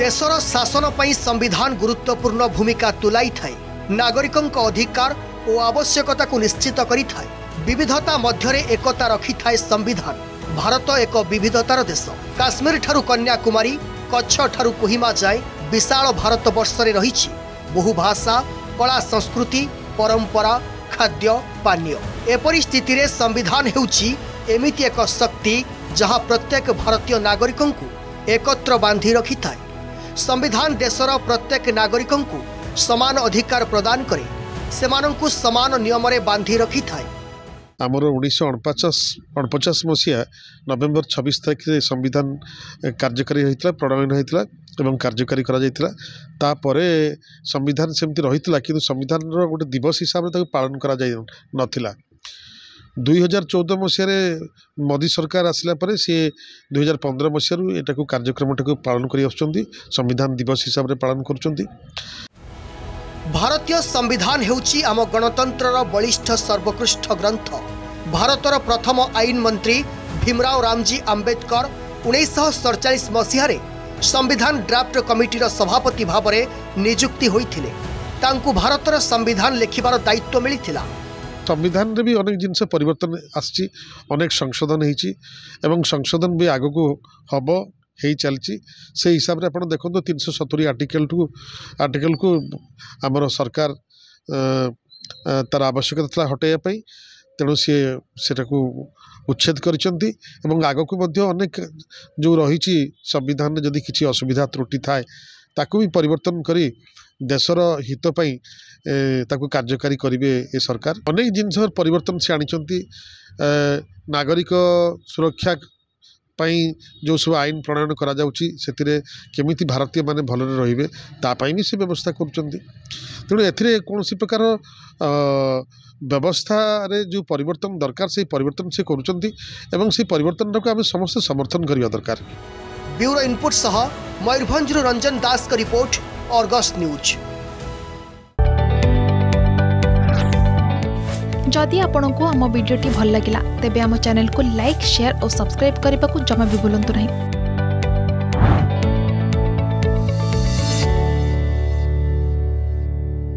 देशर शासन पई संविधान गुरुत्वपूर्ण भूमिका तुलाई थाए। नागरिकों अधिकार और आवश्यकता को निश्चित करी थाए। विविधता मध्यरे एकता रखी थाए संविधान। भारत एक विविधतार देश। काश्मीर ठारू कन्याकुमारी, कच्छ ठारू कोहिमा जाए विशाल भारत वर्षरे रहिछि बहु भाषा, कला, संस्कृति, परंपरा, खाद्य, पानीय। एपरि स्थिति रे संविधान हेउछि एमिति एक शक्ति जहाँ प्रत्येक भारतीय नागरिकों को एकत्र बांधि रखि थाए। संविधान देशर प्रत्येक नागरिकों को समान अधिकार प्रदान करे, सेमानंकु समान नियम रे बांधि रखि थाए। आमर 1949 मसीहा नवेम्बर 26 तारीख में संविधान कार्यकारी होता प्रणयन होता एवं कार्यकारी करा जायतिला। तापरे संविधान सेमती रहितला किंतु संविधान गोटे दिवस हिसाब से पालन करा जाय नथिला। 2014 मसीह मोदी सरकार आसला परे सी 2015 मसीह एटा को कार्यक्रम पालन करी आछुंती, संविधान दिवस हिसाब से पालन करुछंती। भारतीय संविधान हेउछि आम गणतंत्रर बलिष्ठ सर्वोत्कृष्ट ग्रंथ। भारतर प्रथम आईन मंत्री भीमराव रामजी आंबेडकर 1947 मसीह संविधान ड्राफ्ट कमिटीर सभापति भाव में नियुक्ति होइथिले। तांकु भारतर संविधान लेखिबार दायित्व मिलिथिला। संविधान रे भी अनेक जिनस परिवर्तन आछि, अनेक संशोधन होइछि एवं संशोधन भी आगको हबो हेई चलछि। से हिसाब रे आपण देखो 370 आर्टिकल को आमर सरकार तार आवश्यकता था हटाइया पई, तेणु सेटा को उच्छेद करिसंती एवं आगको मध्य अनेक जो रहिछि संविधान रे जदि किछि असुविधा त्रुटि थाए ताकू भी परिवर्तन करी देशर हित पई ताकू कार्यकारी करिवे ए सरकार। अनेक जिनस परिवर्तन से आनिचंती। नागरिक सुरक्षा पाई जो सब आईन प्रणयन करा जाउची सेतिरे केमिति भारतीय माने भलरे रहिबे ता पाई भी से व्यवस्था करुचंती। तेणु एथिरे कोनोसी प्रकार व्यवस्था रे जो परिवर्तन दरकार से परिवर्तन से करुचंती एवं से परिवर्तन को आम समस्त समर्थन करिया दरकार। ब्यूरो इनपुट सह मयूरभंज रंजन दास का रिपोर्ट, अर्गस न्यूज। जदि आपंक आम भिडी भल लगा तेब आम चैनल को लाइक, शेयर और सब्सक्राइब करने को जमा भी भूलु नहीं।